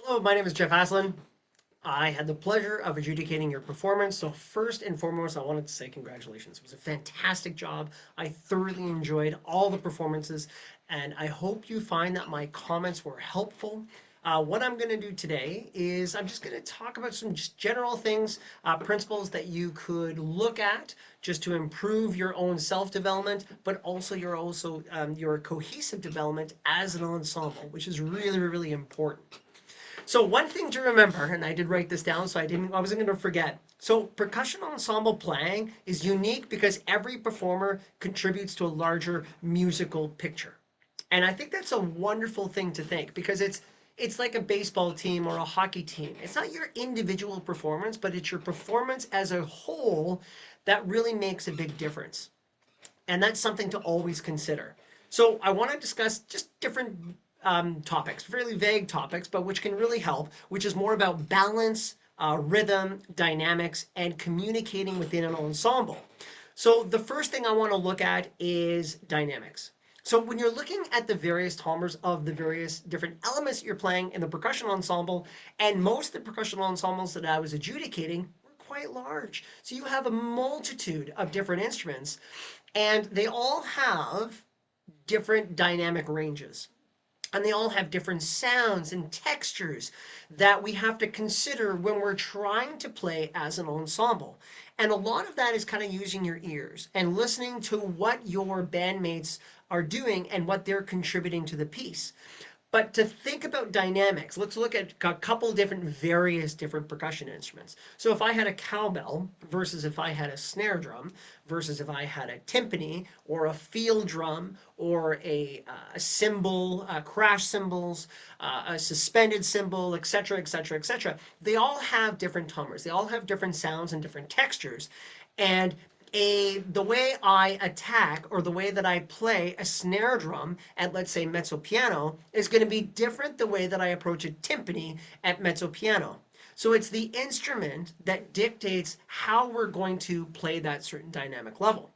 Hello, my name is Jeff Asselin. I had the pleasure of adjudicating your performance. So first and foremost, I wanted to say congratulations. It was a fantastic job. I thoroughly enjoyed all the performances, and I hope you find that my comments were helpful. What I'm going to do today is I'm just going to talk about some just general things, principles that you could look at just to improve your own self-development, but also your cohesive development as an ensemble, which is really, really important. So one thing to remember, and I did write this down, so I wasn't going to forget. So percussion ensemble playing is unique because every performer contributes to a larger musical picture. And I think that's a wonderful thing to think because it's like a baseball team or a hockey team. It's not your individual performance, but it's your performance as a whole that really makes a big difference. And that's something to always consider. So I want to discuss just different topics, fairly vague topics, but which can really help, which is more about balance, rhythm, dynamics, and communicating within an ensemble. So the first thing I want to look at is dynamics. So when you're looking at the various timbres of the various different elements that you're playing in the percussion ensemble, and most of the percussion ensembles that I was adjudicating were quite large. So you have a multitude of different instruments, and they all have different dynamic ranges. And they all have different sounds and textures that we have to consider when we're trying to play as an ensemble. And a lot of that is kind of using your ears and listening to what your bandmates are doing and what they're contributing to the piece. But to think about dynamics, let's look at a couple different various different percussion instruments. So if I had a cowbell versus if I had a snare drum versus if I had a timpani or a field drum or a cymbal, crash cymbals, a suspended cymbal, etc., etc., etc. They all have different timbres. They all have different sounds and different textures. And the way I attack or the way that I play a snare drum at, let's say, mezzo piano is going to be different the way that I approach a timpani at mezzo piano. So it's the instrument that dictates how we're going to play that certain dynamic level.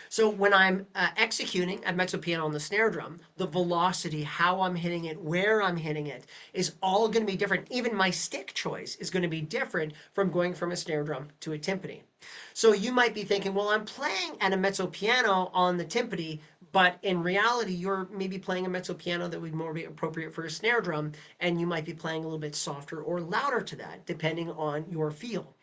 So when I'm executing a mezzo piano on the snare drum, the velocity, how I'm hitting it, where I'm hitting it is all going to be different. Even my stick choice is going to be different from going from a snare drum to a timpani. So you might be thinking, well, I'm playing at a mezzo piano on the timpani, but in reality, you're maybe playing a mezzo piano that would more be appropriate for a snare drum, and you might be playing a little bit softer or louder to that, depending on your feel.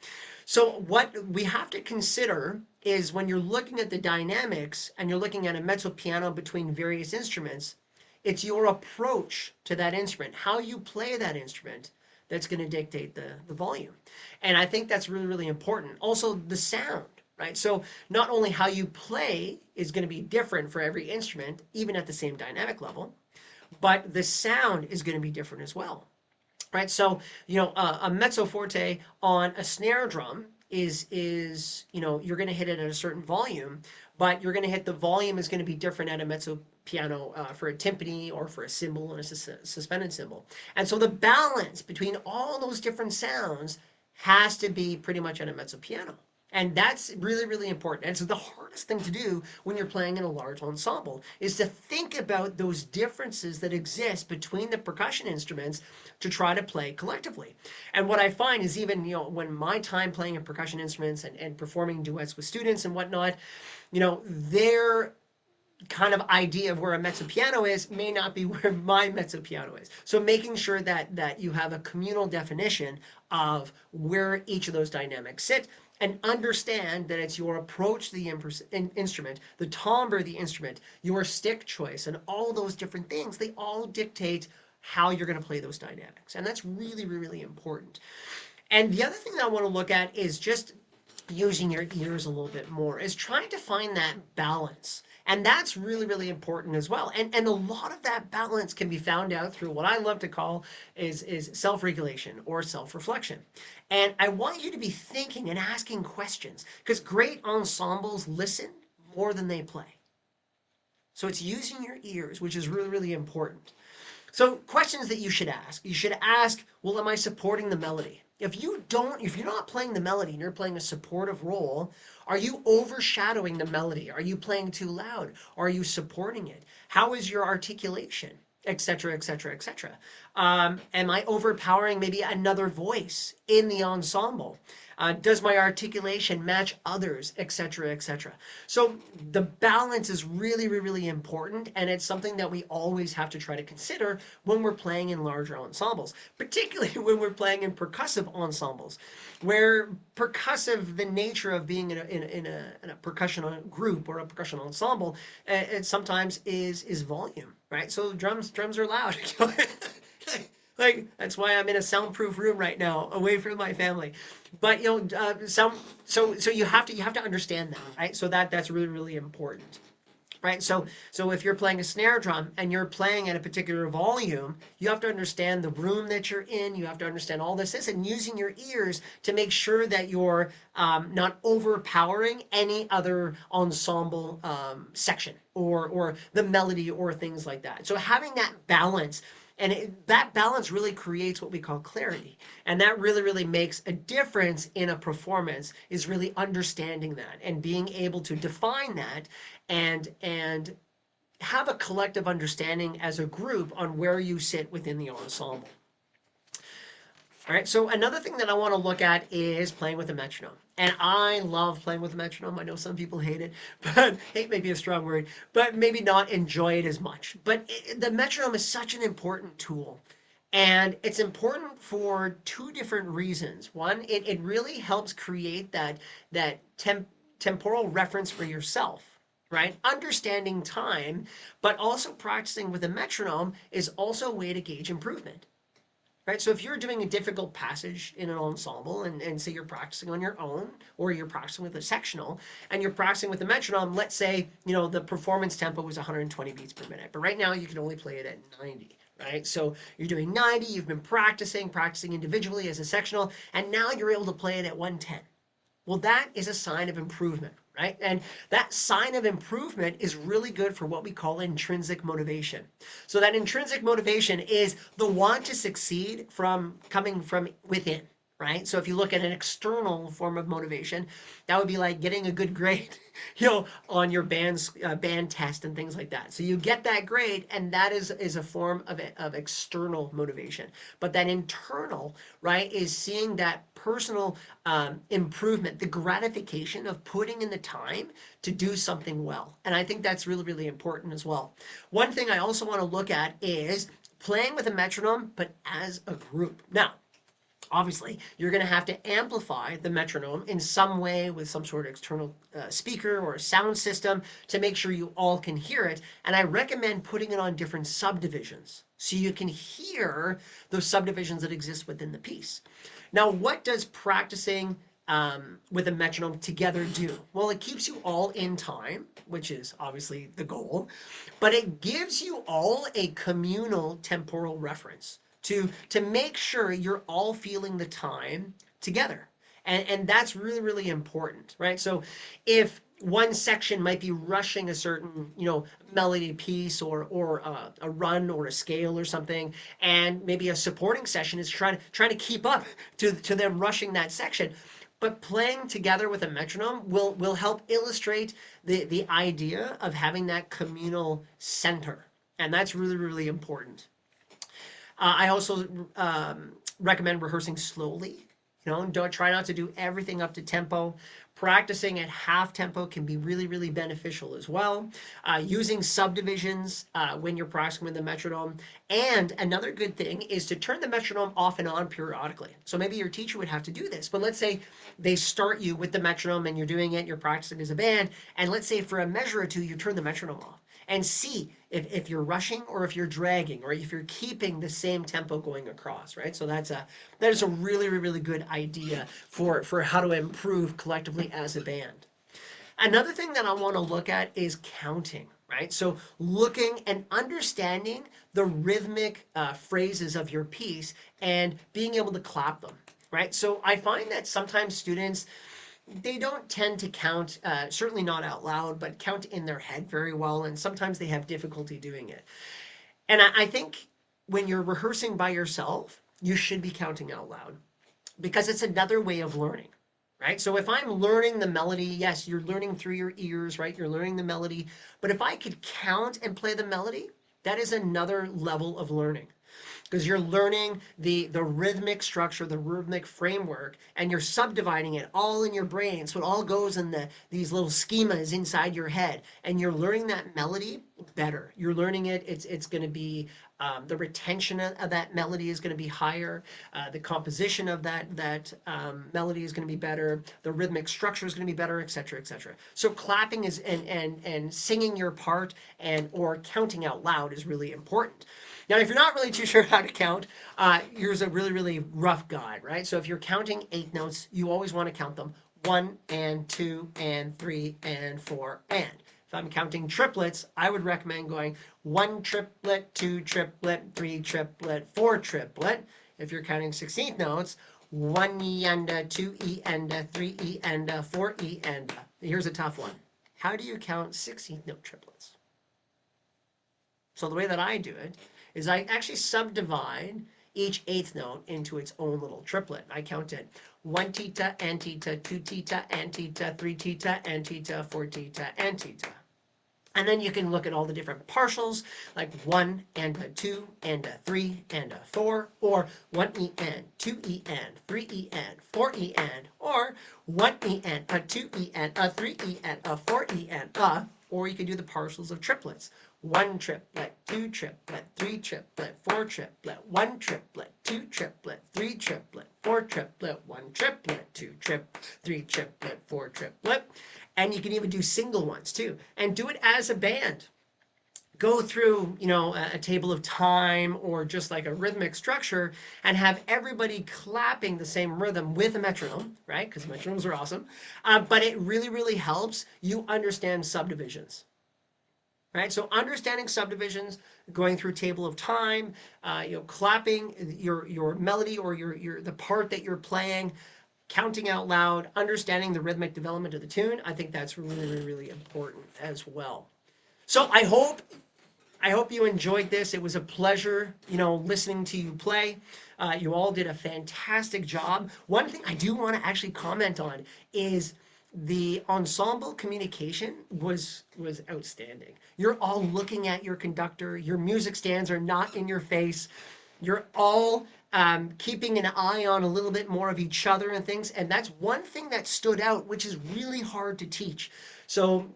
So what we have to consider is when you're looking at the dynamics and you're looking at a mezzo piano between various instruments, it's your approach to that instrument, how you play that instrument, that's going to dictate the volume. And I think that's really, really important. Also, the sound, right? So not only how you play is going to be different for every instrument, even at the same dynamic level, but the sound is going to be different as well. Right, so a mezzo forte on a snare drum is you're going to hit it at a certain volume, but you're going to hit the volume is going to be different at a mezzo piano for a timpani or for a cymbal and a suspended cymbal. And so the balance between all those different sounds has to be pretty much at a mezzo piano. And that's really, really important. And so the hardest thing to do when you're playing in a large ensemble is to think about those differences that exist between the percussion instruments to try to play collectively. And what I find is even, when my time playing in percussion instruments and performing duets with students and whatnot, their kind of idea of where a mezzo piano is may not be where my mezzo piano is. So making sure that you have a communal definition of where each of those dynamics sit and understand that it's your approach to the instrument, the timbre of the instrument, your stick choice, and all those different things, they all dictate how you're going to play those dynamics. And that's really, really important. And the other thing that I want to look at is just using your ears a little bit more, is trying to find that balance. And that's really, really important as well. And a lot of that balance can be found out through what I love to call is self-regulation or self-reflection. And I want you to be thinking and asking questions because great ensembles listen more than they play. So it's using your ears, which is really, really important. So questions that you should ask. You should ask, well, am I supporting the melody? If you're not playing the melody and you're playing a supportive role, are you overshadowing the melody? Are you playing too loud? Are you supporting it? How is your articulation? etc., etc., etc. Am I overpowering maybe another voice in the ensemble? Does my articulation match others, etc., etc.? So the balance is really, really important, and it's something that we always have to try to consider when we're playing in larger ensembles, particularly when we're playing in percussive ensembles, where percussive, the nature of being in a percussion group or a percussion ensemble, it sometimes is volume, right? So drums are loud. Like that's why I'm in a soundproof room right now, away from my family. But so you have to understand that, right? So that's really really important, right? So if you're playing a snare drum and you're playing at a particular volume, you have to understand the room that you're in. You have to understand all this is, and using your ears to make sure that you're not overpowering any other ensemble section or the melody or things like that. So having that balance. And that balance really creates what we call clarity. And that really, really makes a difference in a performance, is really understanding that and being able to define that and have a collective understanding as a group on where you sit within the ensemble. All right, so another thing that I want to look at is playing with a metronome. And I love playing with a metronome. I know some people hate it, but hate may be a strong word, but maybe not enjoy it as much. But the metronome is such an important tool. And it's important for two different reasons. One, it really helps create that temporal reference for yourself, right? Understanding time, but also practicing with a metronome is also a way to gauge improvement. Right, so if you're doing a difficult passage in an ensemble and say you're practicing on your own or you're practicing with a sectional and you're practicing with a metronome, let's say, the performance tempo was 120 beats per minute, but right now you can only play it at 90, right? So you're doing 90, you've been practicing individually as a sectional, and now you're able to play it at 110. Well, that is a sign of improvement, right? And that sign of improvement is really good for what we call intrinsic motivation. So that intrinsic motivation is the want to succeed coming from within, right? So if you look at an external form of motivation, that would be like getting a good grade, on your band test and things like that. So you get that grade, and that is a form of external motivation. But that internal, right, is seeing that personal improvement, the gratification of putting in the time to do something well. And I think that's really, really important as well. One thing I also want to look at is playing with a metronome, but as a group. Now, obviously, you're going to have to amplify the metronome in some way with some sort of external speaker or a sound system to make sure you all can hear it. And I recommend putting it on different subdivisions so you can hear those subdivisions that exist within the piece. Now, what does practicing with a metronome together do? Well, it keeps you all in time, which is obviously the goal, but it gives you all a communal temporal reference to make sure you're all feeling the time together. And that's really, really important, right? So if one section might be rushing a certain, melody piece or a run or a scale or something, and maybe a supporting session is trying to keep up to them rushing that section. But playing together with a metronome will help illustrate the idea of having that communal center. And that's really, really important. I also recommend rehearsing slowly. Don't try not to do everything up to tempo. Practicing at half tempo can be really, really beneficial as well. Using subdivisions when you're practicing with the metronome. And another good thing is to turn the metronome off and on periodically. So maybe your teacher would have to do this, but let's say they start you with the metronome and you're doing it, you're practicing as a band, and let's say for a measure or two, you turn the metronome off and see if you're rushing or if you're dragging or if you're keeping the same tempo going across, right? So that is a really, really good idea for how to improve collectively as a band. Another thing that I want to look at is counting, right? So looking and understanding the rhythmic phrases of your piece and being able to clap them, right? So I find that sometimes students, they don't tend to count, certainly not out loud, but count in their head very well, and sometimes they have difficulty doing it. And I think when you're rehearsing by yourself, you should be counting out loud because it's another way of learning, right? So if I'm learning the melody, yes, you're learning through your ears, right? You're learning the melody, but if I could count and play the melody, That is another level of learning because you're learning the rhythmic structure, the rhythmic framework, and you're subdividing it all in your brain. So it all goes in these little schemas inside your head, and you're learning that melody better. You're learning it. It's going to be the retention of that melody is going to be higher. The composition of that melody is going to be better. The rhythmic structure is going to be better, etc., etc. So clapping is and singing your part and or counting out loud is really important. Now, if you're not really too sure how to count, here's a really, really rough guide, right? So if you're counting 8 notes, you always want to count them 1 and 2 and 3 and 4 and. If I'm counting triplets, I would recommend going 1 triplet, 2 triplet, 3 triplet, 4 triplet. If you're counting 16th notes, 1 E and a, 2 E and a, 3 E and a, 4 E and a. Here's a tough one. How do you count 16th note triplets? So the way that I do it is I actually subdivide each 8th note into its own little triplet. I count it 1 theta, antita, 2 theta, antita, 3 theta, antita, 4 theta, antita. And then you can look at all the different partials, like 1 and a 2 and a 3 and a 4, or 1 E and, 2 E and, 3 E and, 4 E and, or 1 E and, a 2 E and, a 3 E and, a 4 E and, or you can do the partials of triplets. 1 triplet, 2 triplet, 3 triplet, 4 triplet, 1 triplet, 2 triplet, 3 triplet, 4 triplet, 1 triplet, 2 triplet, 3 triplet, 4 triplet. And you can even do single ones too. And do it as a band. Go through, a table of time or just like a rhythmic structure and have everybody clapping the same rhythm with a metronome, right? Because metronomes are awesome. But it really, really helps you understand subdivisions. Right, so understanding subdivisions, going through table of time, clapping your melody or the part that you're playing, counting out loud, understanding the rhythmic development of the tune. I think that's really, really, really important as well. So I hope you enjoyed this. It was a pleasure, listening to you play. You all did a fantastic job. One thing I do want to actually comment on is the ensemble communication was outstanding. You're all looking at your conductor. Your music stands are not in your face. You're all keeping an eye on a little bit more of each other and things. And that's one thing that stood out, which is really hard to teach. So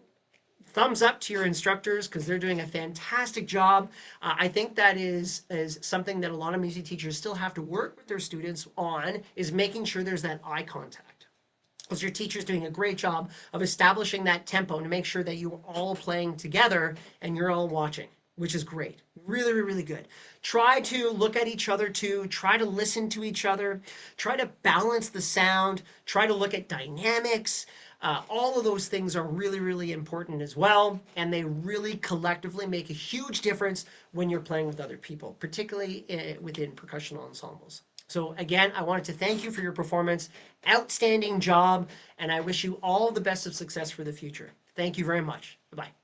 thumbs up to your instructors because they're doing a fantastic job. I think that is something that a lot of music teachers still have to work with their students on, is making sure there's that eye contact. Because your teacher's doing a great job of establishing that tempo to make sure that you're all playing together and you're all watching, which is great. Really, really, really good. Try to look at each other too. Try to listen to each other. Try to balance the sound. Try to look at dynamics. All of those things are really, really important as well. And they really collectively make a huge difference when you're playing with other people, particularly within percussion ensembles. So again, I wanted to thank you for your performance. Outstanding job. And I wish you all the best of success for the future. Thank you very much. Bye-bye.